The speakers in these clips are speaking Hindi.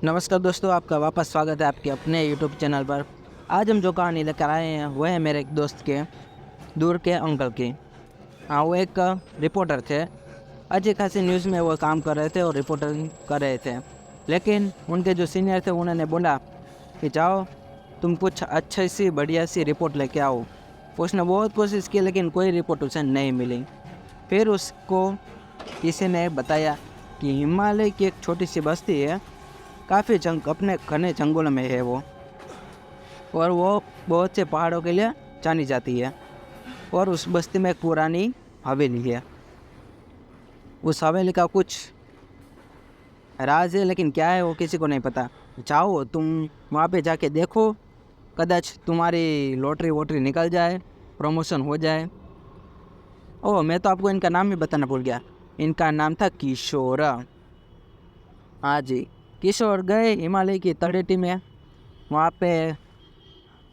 नमस्कार दोस्तों, आपका वापस स्वागत है आपके अपने यूट्यूब चैनल पर। आज हम जो कहानी लेकर आए हैं वह है मेरे एक दोस्त के दूर के अंकल की। हाँ, वो एक रिपोर्टर थे। अच्छी खासी न्यूज़ में वो काम कर रहे थे और रिपोर्टिंग कर रहे थे। लेकिन उनके जो सीनियर थे उन्होंने बोला कि जाओ तुम कुछ अच्छी सी बढ़िया सी रिपोर्ट लेके आओ। उसने बहुत कोशिश की लेकिन कोई रिपोर्ट उसे नहीं मिली। फिर उसको किसी ने बताया कि हिमालय की एक छोटी सी बस्ती है, काफ़ी अपने घने जंगलों में है वो, और वो बहुत से पहाड़ों के लिए जानी जाती है। और उस बस्ती में एक पुरानी हवेली है। उस हवेली का कुछ राज है, लेकिन क्या है वो किसी को नहीं पता। जाओ तुम वहाँ पे जाके देखो, कदाच तुम्हारी लॉटरी वोटरी निकल जाए, प्रमोशन हो जाए। ओह, मैं तो आपको इनका नाम ही बताना भूल गया। इनका नाम था किशोर। हाँ जी, किशोर गए हिमालय की तलहटी में। वहाँ पे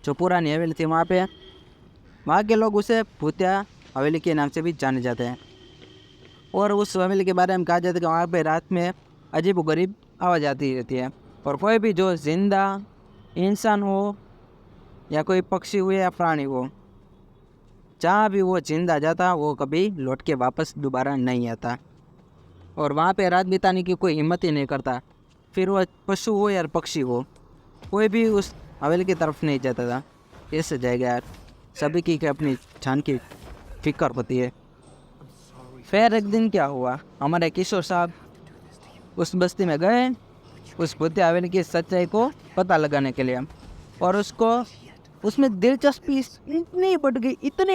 जो पुरानी हवेली थी वहाँ के लोग उसे भूतिया हवेली के नाम से भी जाने जाते हैं। और उस हवेली के बारे में कहा जाता है कि वहाँ पे रात में अजीब व गरीब आवाज़ आती रहती है, और कोई भी जो जिंदा इंसान हो या कोई पक्षी हो या प्राणी हो, जहाँ भी वो जिंदा जाता वो कभी लौट के वापस दोबारा नहीं आता। और वहाँ पे रात बिताने की कोई हिम्मत ही नहीं करता, फिर वो पशु हो या पक्षी हो, कोई भी उस हवेली की तरफ नहीं जाता था। कैसे जाएगा यार, सभी की अपनी जान की फिक्र होती है। फिर एक दिन क्या हुआ, हमारे किशोर साहब उस बस्ती में गए उस भूतिया हवेली की सच्चाई को पता लगाने के लिए, और उसको उसमें दिलचस्पी इतनी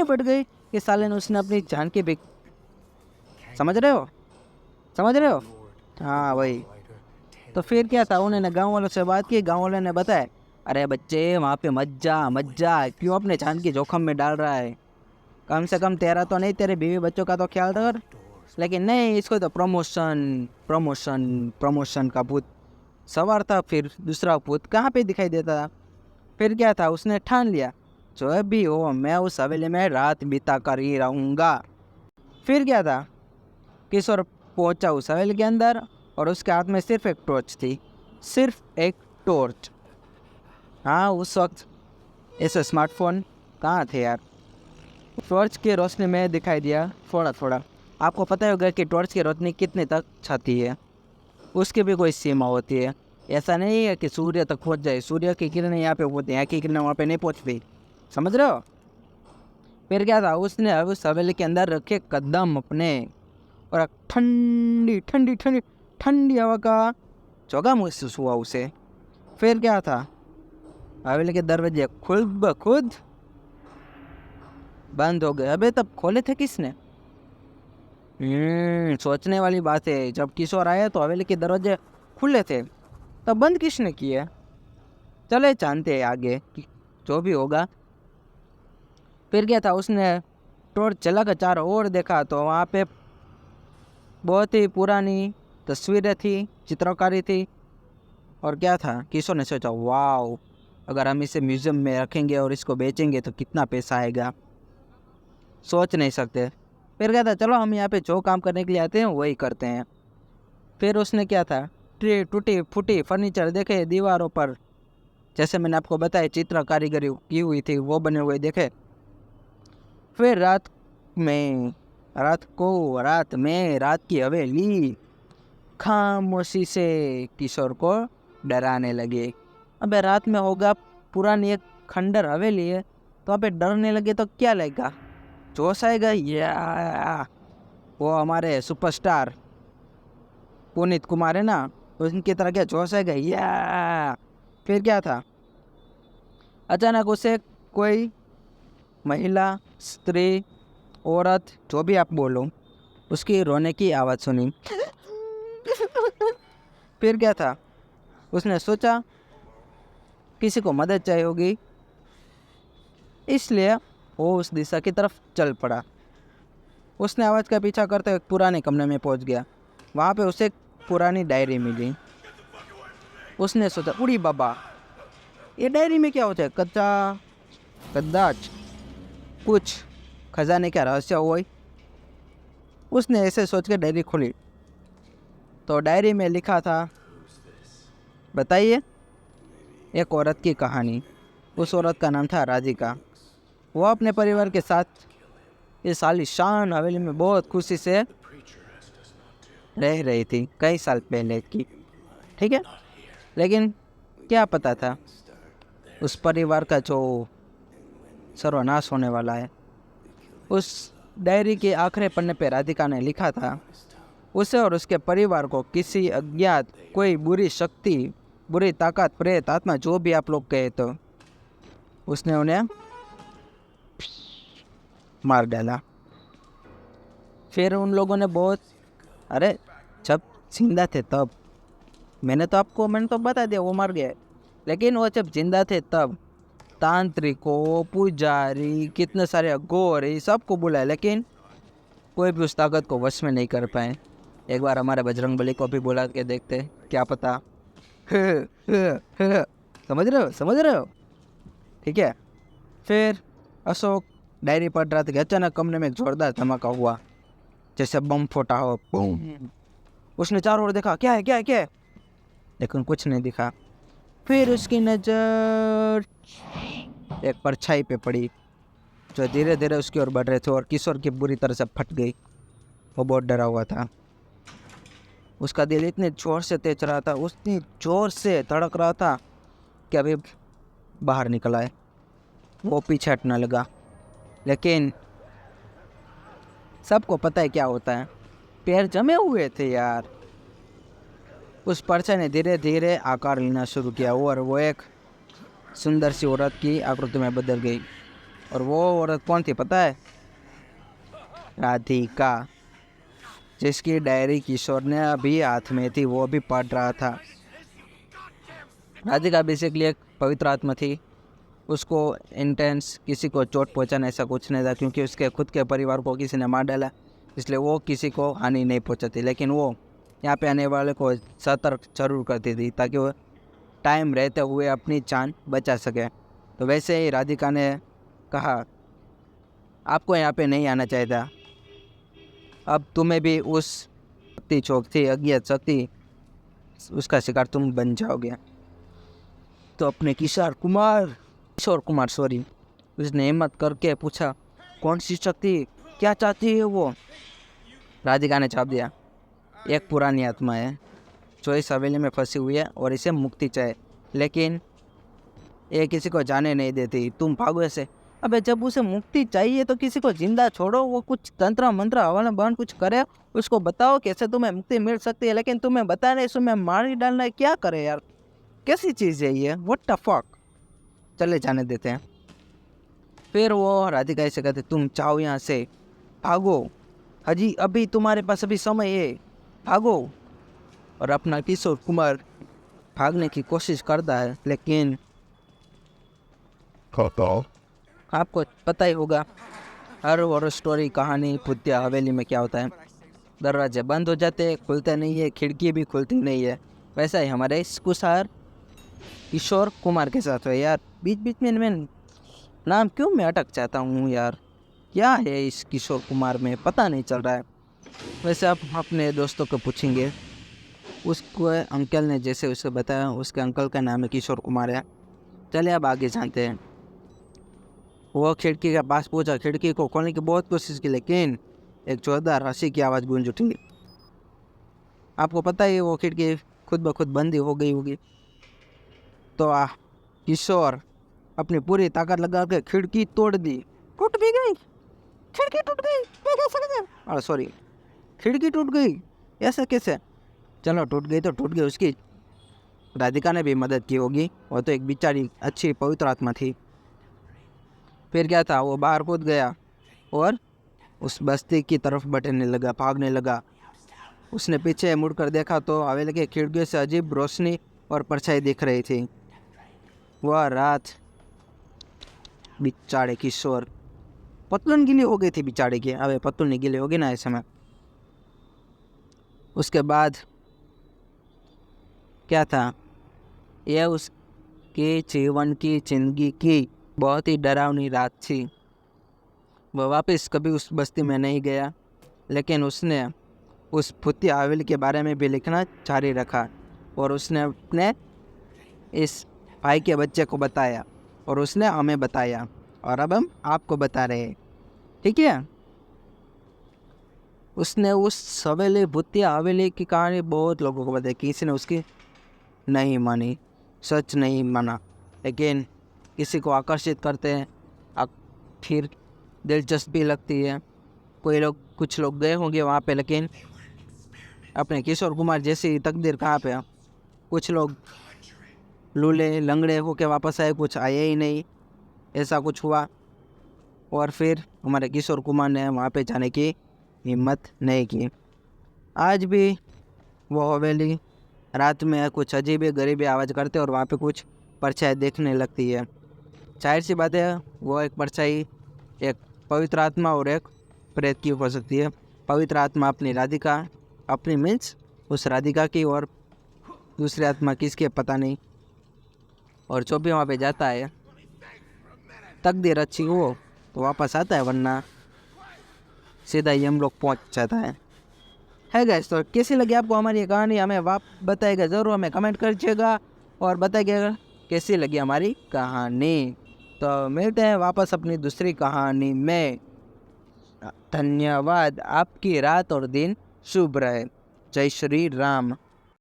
बढ़ गई कि साले ने उसने अपनी जान की भी, समझ रहे हो हाँ वही। तो फिर क्या था, उन्होंने गांव वालों से बात की। गांव वालों ने बताया, अरे बच्चे वहाँ पे मत जा, क्यों अपने जान की जोखम में डाल रहा है। कम से कम तेरा तो नहीं, तेरे बीवी बच्चों का तो ख्याल कर। लेकिन नहीं, इसको तो प्रमोशन का भूत सवार था। फिर दूसरा भूत कहाँ पे दिखाई देता था। फिर क्या था, उसने ठान लिया जो भी हो मैं उस हवेली में रात बिता कर ही रहूँगा। फिर क्या था, किशोर पहुंचा उस हवेली के अंदर और उसके हाथ में सिर्फ एक टॉर्च थी, सिर्फ एक टॉर्च। हाँ, उस वक्त ऐसे स्मार्टफोन कहाँ थे यार। टॉर्च की रोशनी में दिखाई दिया थोड़ा थोड़ा। आपको पता होगा कि टॉर्च की रोशनी कितने तक छाती है, उसकी भी कोई सीमा होती है। ऐसा नहीं है कि सूर्य तक पहुंच जाए। सूर्य की किरणें यहाँ पे होती हैं, यहाँ की किरणें वहाँ पे नहीं पहुँचती, समझ रहे हो। फिर क्या था, उसने उस हवेली के अंदर रखे कदम अपने, और ठंडी ठंडी ठंडी ठंडी हवा का झोंका महसूस हुआ उसे। फिर क्या था, हवेली के दरवाजे खुद ब खुद बंद हो गए। अबे तब खोले थे किसने? सोचने वाली बात है। जब किशोर आया तो हवेली के दरवाजे खुले थे, तब बंद किसने किए? चले जानते हैं आगे कि जो भी होगा। फिर क्या था, उसने टॉर्च जलाकर चारों ओर देखा तो वहाँ पे बहुत ही पुरानी तस्वीरें थी, चित्रकारी थी। और क्या था, किशोर ने सोचा, वाह, अगर हम इसे म्यूज़ियम में रखेंगे और इसको बेचेंगे तो कितना पैसा आएगा, सोच नहीं सकते। फिर क्या था, चलो हम यहाँ पे जो काम करने के लिए आते हैं वही करते हैं। फिर उसने क्या था, टूटी फूटी फर्नीचर देखे दीवारों पर, जैसे मैंने आपको बताया चित्र कारीगरी की हुई थी वो बने हुए देखे। फिर रात की हवेली खामोशी से किशोर को डराने लगे। अबे रात में होगा, पुरानी एक खंडर हवेली है, तो वहाँ पे डरने लगे तो क्या लगेगा, जोश आएगा। या वो हमारे सुपरस्टार पुनीत कुमार है ना, उनकी तरह क्या जोश आएगा। या फिर क्या था, अचानक उसे कोई महिला, स्त्री, औरत, जो भी आप बोलो, उसकी रोने की आवाज़ सुनी। फिर क्या था, उसने सोचा किसी को मदद चाहिए होगी, इसलिए वो उस दिशा की तरफ चल पड़ा। उसने आवाज़ का पीछा करते हुए पुराने कमरे में पहुंच गया। वहाँ पे उसे एक पुरानी डायरी मिली। उसने सोचा, उड़ी बाबा, ये डायरी में क्या होता है, कदाच कुछ खजाने का रहस्य हो। उसने ऐसे सोच के डायरी खोली तो डायरी में लिखा था, बताइए। एक औरत की कहानी। उस औरत का नाम था राधिका। वो अपने परिवार के साथ इस आलीशान हवेली में बहुत खुशी से रह रही थी, कई साल पहले की। ठीक है, लेकिन क्या पता था उस परिवार का जो सर्वनाश होने वाला है। उस डायरी के आखिरी पन्ने पे राधिका ने लिखा था, उसे और उसके परिवार को किसी अज्ञात कोई बुरी शक्ति, बुरी ताकत, प्रेत, आत्मा, जो भी आप लोग कहे तो, उसने उन्हें मार डाला। फिर उन लोगों ने बहुत, अरे जब जिंदा थे तब, मैंने तो बता दिया वो मर गए, लेकिन वो जब जिंदा थे तब तांत्रिकों, पुजारी, कितने सारे अघोरी सबको बुलाए, लेकिन कोई भी उस ताकत को वश में नहीं कर पाए। एक बार हमारे बजरंगबली को भी बुला के देखते, क्या पता। समझ रहे हो? ठीक है। फिर अशोक डायरी पढ़ रहा था कि अचानक कमरे में एक जोरदार धमाका हुआ, जैसे बम फटा हो। बूम। उसने चारों ओर देखा, क्या है, लेकिन कुछ नहीं दिखा। फिर उसकी नज़र एक परछाई पे पड़ी, जो धीरे धीरे उसकी ओर बढ़ रहे थे, और किशोर की बुरी तरह से फट गई। वो बहुत डरा हुआ था। उसका दिल इतने जोर से तेज रहा था, उतनी जोर से धड़क रहा था कि अभी बाहर निकल आए। वो पीछे हटने लगा, लेकिन सबको पता है क्या होता है, पैर जमे हुए थे यार। उस परछाई ने धीरे धीरे आकार लेना शुरू किया, और वो एक सुंदर सी औरत की आकृति में बदल गई। और वो औरत कौन थी पता है? राधिका, जिसकी डायरी किशोर ने अभी हाथ में थी, वो भी पढ़ रहा था। राधिका बेसिकली एक पवित्र आत्मा थी। उसको इंटेंस किसी को चोट पहुंचाना ऐसा कुछ नहीं था, क्योंकि उसके खुद के परिवार को किसी ने मार डाला, इसलिए वो किसी को हानि नहीं पहुंचाती। लेकिन वो यहाँ पे आने वाले को सतर्क जरूर करती थी, ताकि वो टाइम रहते हुए अपनी जान बचा सके। तो वैसे ही राधिका ने कहा, आपको यहाँ पे नहीं आना चाहिए था। अब तुम्हें भी उस शक्ति चौक थी, अज्ञात शक्ति, उसका शिकार तुम बन जाओगे। तो अपने किशोर कुमार सॉरी, उसने हिम्मत करके पूछा, कौन सी शक्ति, क्या चाहती है वो? राधिका ने जवाब दिया, एक पुरानी आत्मा है जो इस हवेली में फंसी हुई है और इसे मुक्ति चाहिए, लेकिन ये किसी को जाने नहीं देती। तुम भागो ऐसे। अबे जब उसे मुक्ति चाहिए तो किसी को जिंदा छोड़ो, वो कुछ तंत्र मंत्र हवाला बहन कुछ करे, उसको बताओ कैसे तुम्हें मुक्ति मिल सकती है, लेकिन तुम्हें बताने इसमें मार ही डालना है, क्या करे यार, कैसी चीज़ है ये, व्हाट द फक। चले जाने देते हैं। फिर वो राधिका से कहते, तुम चाहो यहाँ से भागो, हजी अभी तुम्हारे पास अभी समय है, भागो। और अपना किशोर कुमार भागने की कोशिश करता है, लेकिन आपको पता ही होगा हर हॉरर स्टोरी कहानी भूतिया हवेली में क्या होता है, दरवाजे बंद हो जाते, खुलते नहीं है, खिड़की भी खुलती नहीं है। वैसा ही हमारे इस कुसार किशोर कुमार के साथ है यार। बीच बीच में मैं नाम क्यों मैं अटक जाता हूँ यार, क्या है इस किशोर कुमार में, पता नहीं चल रहा है। वैसे आप अपने दोस्तों को पूछेंगे, उसको अंकल ने जैसे उसे बताया, उसके अंकल का नाम है किशोर कुमार है। चलिए अब आगे जानते हैं। वो खिड़की के पास पहुंचा, खिड़की को खोलने की बहुत कोशिश की, लेकिन एक जोरदार हंसी की आवाज़ गूंज उठी। आपको पता ही वो खिड़की खुद ब खुद बंद ही हो गई होगी। तो किशोर अपनी पूरी ताकत लगा के खिड़की तोड़ दी। टूट भी गई, खिड़की टूट गई। अरे सॉरी, खिड़की टूट गई, ऐसा कैसे? चलो टूट गई तो टूट गई। उसकी राधिका ने भी मदद की होगी, वो तो एक बेचारी अच्छी पवित्र आत्मा थी। फिर क्या था, वो बाहर कूद गया और उस बस्ती की तरफ बढ़ने लगा, भागने लगा। उसने पीछे मुड़कर देखा तो हवेली के खिड़कियों से अजीब रोशनी और परछाई दिख रही थी। वह रात बेचारे किशोर, पतलून गीली हो गई थी बेचारे की। अबे पतलून नहीं गीली होगी ना ऐसे में। उसके बाद क्या था, यह उसके जीवन की जिंदगी की बहुत ही डरावनी रात थी। वह वापस कभी उस बस्ती में नहीं गया, लेकिन उसने उस भूतिया हवेली के बारे में भी लिखना जारी रखा, और उसने अपने इस भाई के बच्चे को बताया और उसने हमें बताया और अब हम आपको बता रहे हैं, ठीक है। उसने उस हवेली भूतिया हवेली की कहानी बहुत लोगों को बताई, किसी ने उसकी नहीं मानी, सच नहीं माना, लेकिन किसी को आकर्षित करते हैं, फिर दिलचस्पी लगती है। कुछ लोग गए होंगे वहाँ पे, लेकिन अपने किशोर कुमार जैसी तकदीर कहाँ पे। कुछ लोग लूले लंगड़े होके वापस आए, कुछ आए ही नहीं, ऐसा कुछ हुआ। और फिर हमारे किशोर कुमार ने वहाँ पे जाने की हिम्मत नहीं की। आज भी वो हवेली रात में कुछ अजीब गरीबी आवाज़ करते और वहाँ पे कुछ परछाई देखने लगती है। जाहिर सी बात है, वो एक परछाई एक पवित्र आत्मा और एक प्रेत की हो सकती है। पवित्र आत्मा अपनी राधिका, अपनी मीन्स उस राधिका की, और दूसरी आत्मा किसकी पता नहीं। और जो भी वहाँ पे जाता है, तकदीर अच्छी हो तो वापस आता है, वरना सीधा ही हम लोग पहुँच जाता है गाइस। तो कैसी लगी आपको हमारी ये कहानी, हमें बताइएगा ज़रूर, हमें कमेंट करिएगा और बताइएगा कैसी लगी हमारी कहानी। तो मिलते हैं वापस अपनी दूसरी कहानी में। धन्यवाद। आपकी रात और दिन शुभ रहे। जय श्री राम।